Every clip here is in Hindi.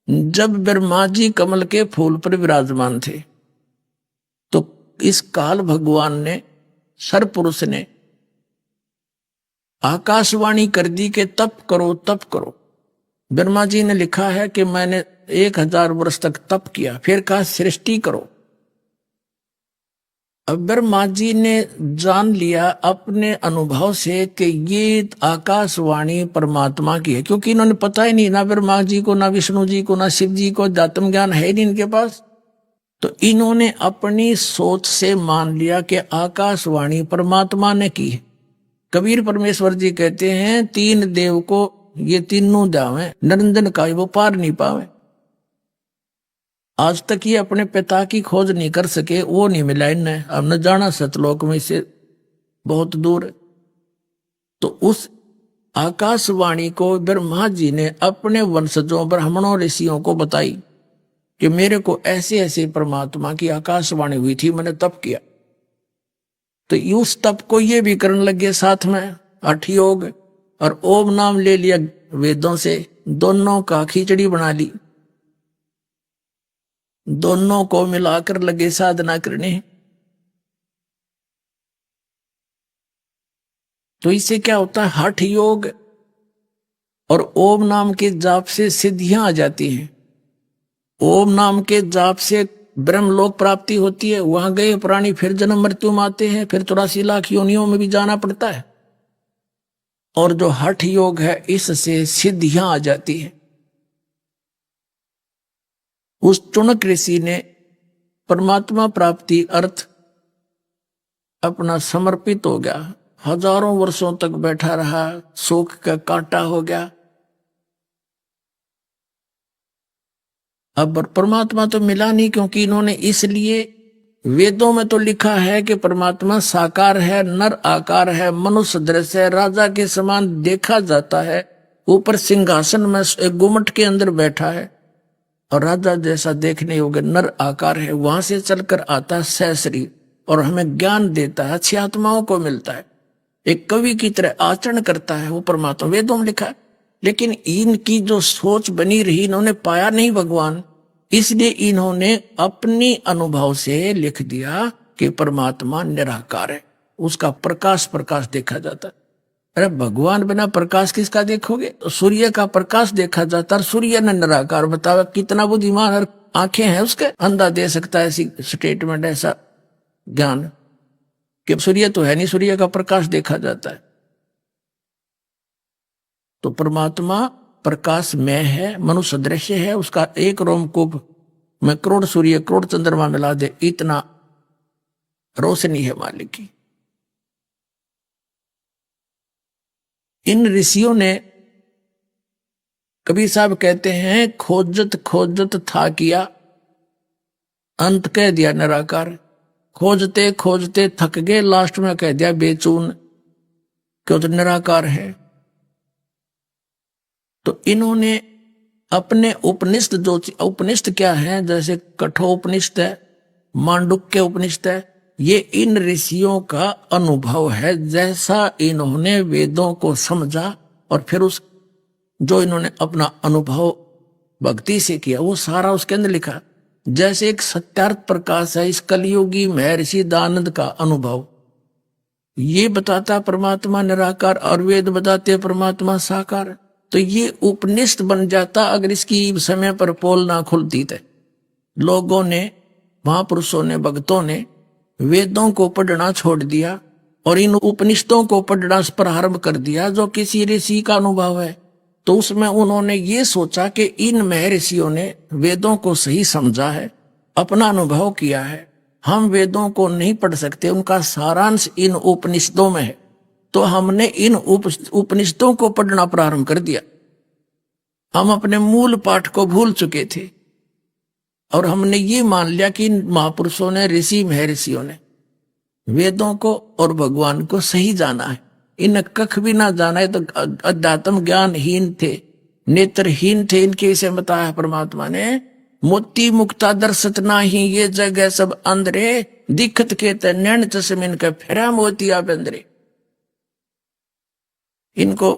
जब ब्रह्मा जी कमल के फूल पर विराजमान थे तो इस काल भगवान ने सरपुरुष ने आकाशवाणी कर दी कि तप करो तप करो। ब्रह्मा जी ने लिखा है कि मैंने 1000 वर्ष तक तप किया, फिर कहा सृष्टि करो। अब ब्रह्मा जी ने जान लिया अपने अनुभव से कि ये आकाशवाणी परमात्मा की है, क्योंकि इन्होंने पता ही नहीं, ना ब्रह्मा जी को, ना विष्णु जी को, ना शिव जी को, आत्म ज्ञान है नहीं इनके पास। तो इन्होंने अपनी सोच से मान लिया कि आकाशवाणी परमात्मा ने की है। कबीर परमेश्वर जी कहते हैं, तीन देव को ये तीनों जावे, निरंजन का वो पार नहीं पावे। आज तक ये अपने पिता की खोज नहीं कर सके, वो नहीं मिला इन्हें। अब न जाना सतलोक में से बहुत दूर है। तो उस आकाशवाणी को ब्रह्मा जी ने अपने वंशजों ब्राह्मणों ऋषियों को बताई कि मेरे को ऐसे ऐसे परमात्मा की आकाशवाणी हुई थी, मैंने तप किया। तो उस तप को ये भी करने लगे साथ में 8 योग और ओम नाम ले लिया वेदों से, दोनों का खिचड़ी बना ली, दोनों को मिलाकर लगे साधना करने। तो इससे क्या होता है, हठ योग और ओम नाम के जाप से सिद्धियां आ जाती हैं। ओम नाम के जाप से ब्रह्मलोक प्राप्ति होती है, वहां गए प्राणी फिर जन्म मृत्यु में आते हैं, फिर 84 लाख योनियों में भी जाना पड़ता है। और जो हठ योग है इससे सिद्धियां आ जाती हैं। उस चुनक ऋषि ने परमात्मा प्राप्ति अर्थ अपना समर्पित हो गया, हजारों वर्षों तक बैठा रहा, शोक का कांटा हो गया। अब परमात्मा तो मिला नहीं, क्योंकि इन्होंने, इसलिए वेदों में तो लिखा है कि परमात्मा साकार है, नर आकार है, मनुष्य दृश्य है, राजा के समान देखा जाता है, ऊपर सिंहासन में एक गुम्मट के अंदर बैठा है और राजा जैसा देखने योग्य नर आकार है। वहां से चलकर आता है सहस्री और हमें ज्ञान देता है, अच्छी आत्माओं को मिलता है, एक कवि की तरह आचरण करता है, वो परमात्मा वेदों में लिखा है। लेकिन इनकी जो सोच बनी रही, इन्होंने पाया नहीं भगवान, इसलिए इन्होंने अपनी अनुभव से लिख दिया कि परमात्मा निराकार है, उसका प्रकाश प्रकाश देखा जाता है। अरे भगवान बिना प्रकाश किसका देखोगे? तो सूर्य का प्रकाश देखा जाता है, सूर्य ने निराकार बतावा, कितना बुद्धिमान और आंखें हैं उसके, अंधा दे सकता है ऐसी स्टेटमेंट, ऐसा ज्ञान कि सूर्य तो है नहीं, सूर्य का प्रकाश देखा जाता है। तो परमात्मा प्रकाश में है, मनुष्य दृश्य है, उसका एक रोमकूप में करोड़ सूर्य करोड़ चंद्रमा मिला दे, इतना रोशनी है मालिक की। इन ऋषियों ने, कबीर साहब कहते हैं, खोजत खोजत था किया, अंत कह दिया निराकार। खोजते खोजते थक गए, लास्ट में कह दिया बेचून, क्यों तो निराकार है। तो इन्होंने अपने उपनिषद, जो उपनिषद क्या है, जैसे कठोपनिषद है, मांडुक्य उपनिषद है, ये इन ऋषियों का अनुभव है, जैसा इन्होंने वेदों को समझा और फिर उस जो इन्होंने अपना अनुभव भक्ति से किया वो सारा उसके अंदर लिखा। जैसे एक सत्यार्थ प्रकाश है इस कलयुगी महर्षि दानंद का अनुभव, ये बताता परमात्मा निराकार और वेद बताते परमात्मा साकार। तो ये उपनिषद बन जाता अगर इसकी समय पर पोल ना खुलती। थे लोगों ने, महापुरुषों ने, भक्तों ने वेदों को पढ़ना छोड़ दिया और इन उपनिषदों को पढ़ना प्रारंभ कर दिया जो किसी ऋषि का अनुभव है। तो उसमें उन्होंने ये सोचा कि इन महर्षियों ने वेदों को सही समझा है, अपना अनुभव किया है, हम वेदों को नहीं पढ़ सकते, उनका सारांश इन उपनिषदों में है। तो हमने इन उपनिषदों को पढ़ना प्रारंभ कर दिया। हम अपने मूल पाठ को भूल चुके थे और हमने ये मान लिया कि इन महापुरुषों ने, ऋषि महर्षियों ने वेदों को और भगवान को सही जाना है। इन कख भी ना जाना है तो अध्यात्म ज्ञानहीन थे, नेत्रहीन थे, इनके विषय बताया परमात्मा ने। मोती मुक्ता दर्शत नाही, ये जगह सब अंधरे, दिखत के नैन चश्मिन के फेरा मोती आप अंधरे। इनको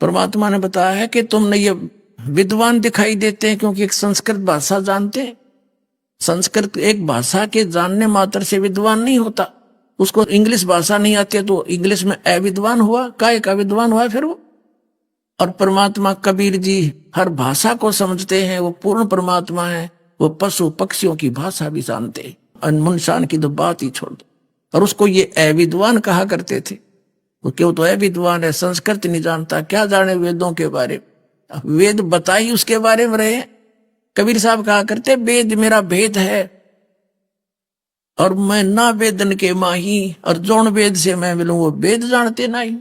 परमात्मा ने बताया है कि तुमने ये विद्वान दिखाई देते हैं क्योंकि एक संस्कृत भाषा जानते हैं। संस्कृत एक भाषा के जानने मात्र से विद्वान नहीं होता। उसको इंग्लिश भाषा नहीं आती है तो इंग्लिश में अविद्वान हुआ, काय का विद्वान हुआ फिर वो। और परमात्मा कबीर जी हर भाषा को समझते हैं, वो पूर्ण परमात्मा है। वो पशु पक्षियों की भाषा भी जानते हैं, अनमुनशान की तो बात ही छोड़ दो। और उसको ये अविद्वान कहा करते थे। वो क्यों तो अविद्वान है, संस्कृत नहीं जानता, क्या जाने वेदों के बारे में। वेद बताई उसके बारे में रहे। कबीर साहब कहा करते वेद मेरा भेद है और मैं ना वेदन के माही, और जौन वेद से मैं मिलूं वो वेद जानते नहीं।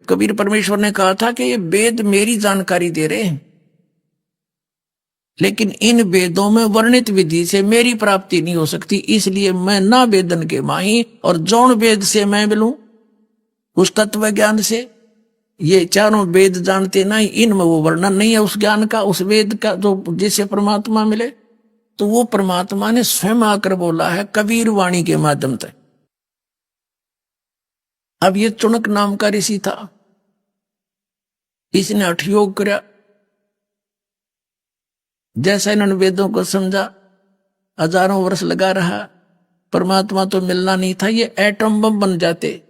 कबीर परमेश्वर ने कहा था कि ये वेद मेरी जानकारी दे रहे हैं, लेकिन इन वेदों में वर्णित विधि से मेरी प्राप्ति नहीं हो सकती, इसलिए मैं ना वेदन के माही, और जौन वेद से मैं मिलूं उस तत्व ज्ञान से। ये चारों वेद जानते नहीं, इनमें वो वर्णन नहीं है उस ज्ञान का, उस वेद का जो जिससे परमात्मा मिले। तो वो परमात्मा ने स्वयं आकर बोला है कबीर वाणी के माध्यम से। अब ये चुनक नाम का ऋषि था, इसने हठयोग किया। जैसा इन्होंने वेदों को समझा, हजारों वर्ष लगा रहा, परमात्मा तो मिलना नहीं था। ये एटम बम बन जाते,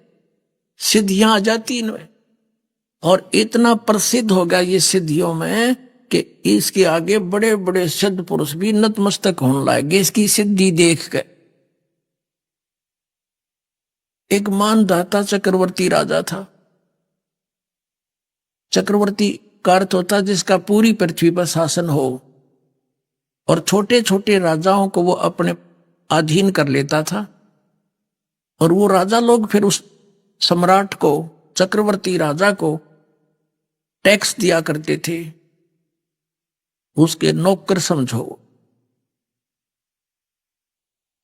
सिद्धियां आ जाती इनमें। और इतना प्रसिद्ध हो गया ये सिद्धियों में कि इसके आगे बड़े बड़े सिद्ध पुरुष भी नतमस्तक होने लगे इसकी सिद्धि देख कर। एक मानधाता चक्रवर्ती राजा था। चक्रवर्ती का अर्थ होता जिसका पूरी पृथ्वी पर शासन हो, और छोटे छोटे राजाओं को वो अपने अधीन कर लेता था। और वो राजा लोग फिर उस सम्राट को, चक्रवर्ती राजा को टैक्स दिया करते थे, उसके नौकर समझो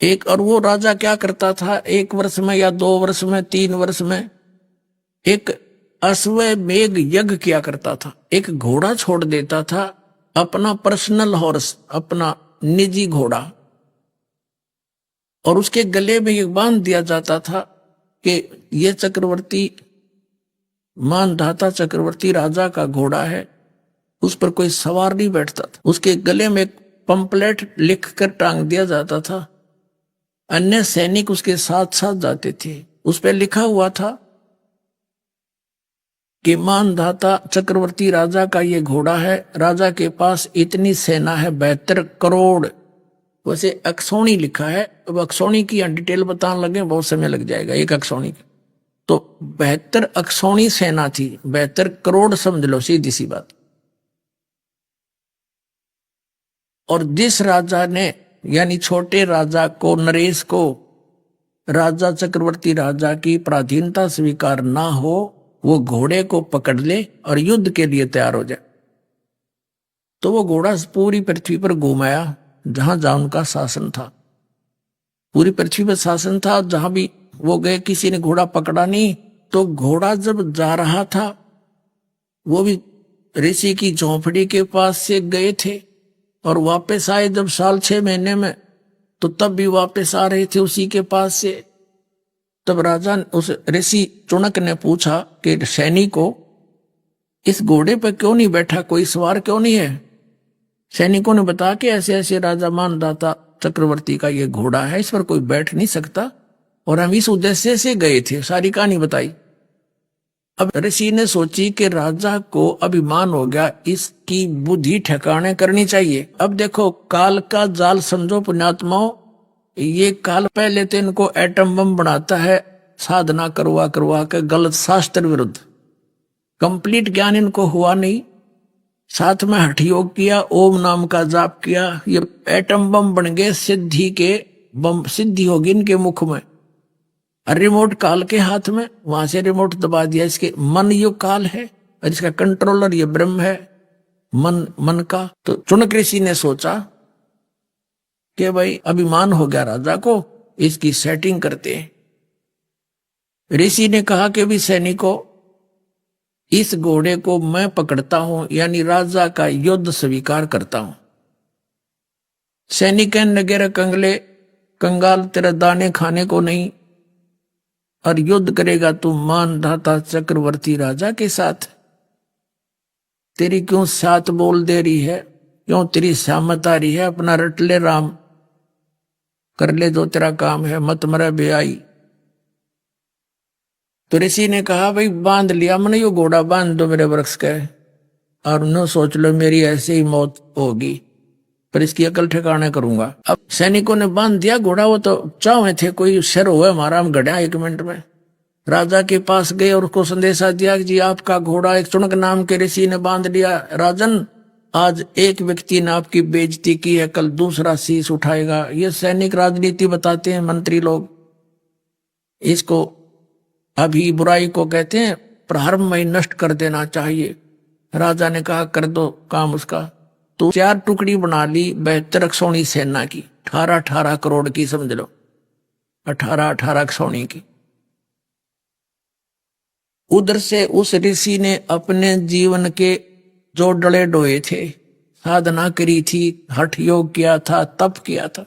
एक। और वो राजा क्या करता था, 1 वर्ष में या 2 वर्ष में 3 वर्ष में एक अश्वमेध यज्ञ किया करता था। एक घोड़ा छोड़ देता था, अपना पर्सनल हॉर्स, अपना निजी घोड़ा, और उसके गले में ये बांध दिया जाता था कि ये चक्रवर्ती, मानधाता चक्रवर्ती राजा का घोड़ा है, उस पर कोई सवार नहीं बैठता था। उसके गले में एक पंपलेट लिख कर टांग दिया जाता था। अन्य सैनिक उसके साथ साथ जाते थे। उस पर लिखा हुआ था कि मानधाता चक्रवर्ती राजा का ये घोड़ा है, राजा के पास इतनी सेना है 72 करोड़। वैसे अक्षौणी लिखा है, अब अक्षौणी की डिटेल बताने लगे बहुत समय लग जाएगा एक अक्षौणी की। तो 72 अक्षौणी सेना थी, 72 करोड़ समझ लो, सीधी सी बात। और जिस राजा ने, यानी छोटे राजा को, नरेश को, राजा चक्रवर्ती राजा की पराधीनता स्वीकार ना हो, वो घोड़े को पकड़ ले और युद्ध के लिए तैयार हो जाए। तो वो घोड़ा पूरी पृथ्वी पर घुमाया जहां जहां उनका शासन था। पूरी पृथ्वी पर शासन था, जहां भी वो गए किसी ने घोड़ा पकड़ा नहीं। तो घोड़ा जब जा रहा था, वो भी ऋषि की झोंपड़ी के पास से गए थे और वापस आए जब 6 महीने में, तो तब भी वापस आ रहे थे उसी के पास से। तब राजा, उस ऋषि चुनक ने पूछा कि सैनिकों, इस घोड़े पर क्यों नहीं बैठा, कोई सवार क्यों नहीं है? सैनिकों ने बताया कि ऐसे ऐसे राजा मानधाता चक्रवर्ती का ये घोड़ा है, इस पर कोई बैठ नहीं सकता, और हम इस उद्देश्य से गए थे। सारी कहानी बताई। अब ऋषि ने सोची कि राजा को अभिमान हो गया, इसकी बुद्धि ठिकाने करनी चाहिए। अब देखो, काल का जाल समझो पुण्यात्माओं। ये काल पहले तो इनको एटम बम बनाता है, साधना करवा करवा के, गलत शास्त्र विरुद्ध। कंप्लीट ज्ञान इनको हुआ नहीं, साथ में हठ योग किया, ओम नाम का जाप किया, ये एटम बम बन गए, सिद्धि के बम, सिद्धि होगी इनके मुख में। रिमोट काल के हाथ में, वहां से रिमोट दबा दिया। इसके मन युग काल है और इसका कंट्रोलर ये ब्रह्म है, मन का। तो चुनक ऋषि ने सोचा कि भाई अभिमान हो गया राजा को, इसकी सेटिंग करते हैं। ऋषि ने कहा कि भी सैनिकों, इस घोड़े को मैं पकड़ता हूं, यानी राजा का युद्ध स्वीकार करता हूं। सैनिक नगेर कंगले, कंगाल तेरा दाने खाने को नहीं, और युद्ध करेगा तू मानधाता चक्रवर्ती राजा के साथ। तेरी क्यों सात बोल दे रही है, क्यों तेरी सामत आ रही है, अपना रट ले राम, कर ले जो तेरा काम है, मत मरे बेआई। तो ऋषि ने कहा भाई बांध लिया मैंने, यो घोड़ा बांध दो मेरे वृक्ष के, और न सोच लो मेरी ऐसे ही मौत होगी, पर इसकी अकल ठिकाने करूंगा। अब सैनिकों ने बांध दिया घोड़ा, वो तो चाहे थे कोई शर हुआ हमारा, हम गढ़ा 1 मिनट में। राजा के पास गए और उसको संदेशा दिया कि जी आपका घोड़ा एक चुनक नाम के ऋषि ने बांध लिया। राजन, आज एक व्यक्ति ने आपकी बेइज्जती की है, कल दूसरा शीश उठाएगा। ये सैनिक राजनीति बताते हैं मंत्री लोग, इसको अभी बुराई को कहते हैं प्रारंभ में नष्ट कर देना चाहिए। राजा ने कहा कर दो काम उसका। तो 4 टुकड़ी बना ली 72 अक्षौणी सेना की, 18-18 करोड़ की समझ लो, 18-18 अक्षौणी की। उधर से उस ऋषि ने अपने जीवन के जो डले डोए थे, साधना करी थी, हठ योग किया था, तप किया था,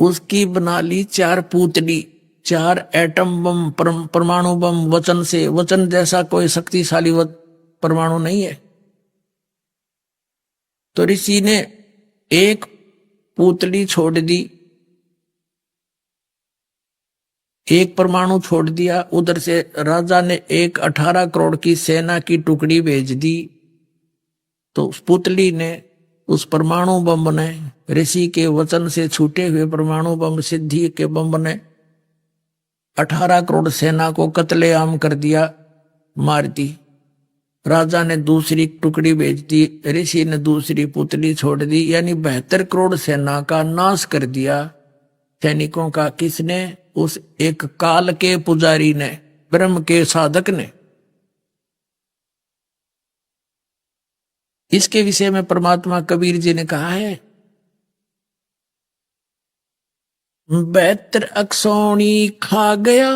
उसकी बना ली 4 पूतली, 4 एटम बम, परमाणु बम, वचन से। वचन जैसा कोई शक्तिशाली परमाणु नहीं है। तो ऋषि ने एक पूतली छोड़ दी, एक परमाणु छोड़ दिया। उधर से राजा ने एक 18 करोड़ की सेना की टुकड़ी भेज दी। तो उस पुतली ने, उस परमाणु बम ने, ऋषि के वचन से छूटे हुए परमाणु बम, सिद्धि के बम ने 18 करोड़ सेना को कत्लेआम कर दिया, मार दी। राजा ने दूसरी टुकड़ी भेज दी, ऋषि ने दूसरी पुतली छोड़ दी, यानी 72 करोड़ सेना का नाश कर दिया सैनिकों का। किसने? उस एक काल के पुजारी ने, ब्रह्म के साधक ने। इसके विषय में परमात्मा कबीर जी ने कहा है 72 अक्षौणी खा गया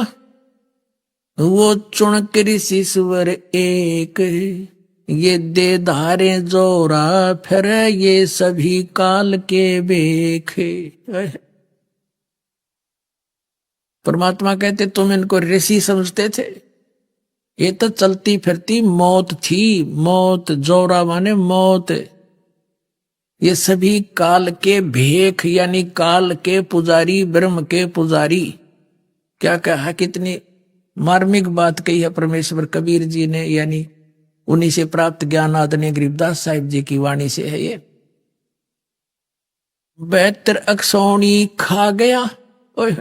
वो चुणक ऋषि स्वर एक, ये दे धारे जोरा फिर ये सभी काल के बेखे। परमात्मा कहते तुम इनको ऋषि समझते थे, ये तो चलती फिरती मौत थी। मौत, जोरा माने मौत। ये सभी काल के भेख, यानी काल के पुजारी, ब्रह्म के पुजारी। क्या कहा, कितनी मार्मिक बात कही है परमेश्वर कबीर जी ने, यानी उन्हीं से प्राप्त ज्ञान आदरणीय गरीबदास साहिब जी की वाणी से है ये। 72 अक्षौणी खा गया, ओए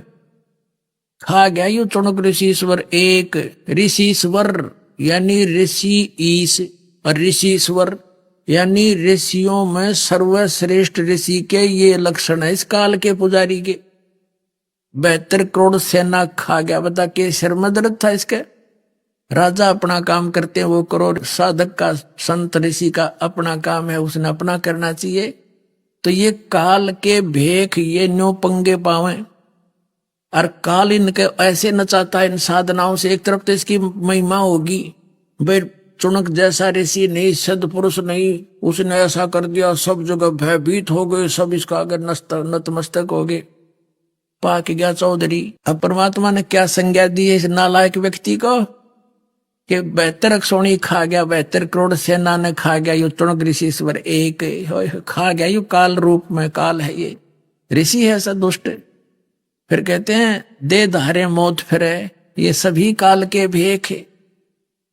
खा गया यू चुणक ऋषिश्वर एक। ऋषिश्वर यानी ऋषि ईश, और ऋषिश्वर यानी ऋषियों में सर्वश्रेष्ठ ऋषि के ये लक्षण है इस काल के पुजारी के। 72 करोड़ सेना खा गया। बता के शर्म दर्द था इसके। राजा अपना काम करते हैं वो करो, साधक का, संत ऋषि का अपना काम है, उसने अपना करना चाहिए। तो ये काल के भेख ये न्यो पंगे पावे, और काल इनके ऐसे नचाता है इन साधनाओं से। एक तरफ तो इसकी महिमा होगी, भाई चुनक जैसा ऋषि नहीं, सदपुरुष नहीं, उसने ऐसा कर दिया, सब जगह भयभीत हो गए, सब इसका आगे नतमस्तक हो गए, पाक गया चौधरी। अब परमात्मा ने क्या संज्ञा दी है इस नालायक व्यक्ति को कि 72 अक्षौणी खा गया, 72 करोड़ सेना ने खा गया, यू चुनक ऋषिश्वर एक खा गया। यू काल रूप में, काल है ये, ऋषि है ऐसा दुष्ट। फिर कहते हैं दे धारे मौत फिरे, ये सभी काल के भेख है।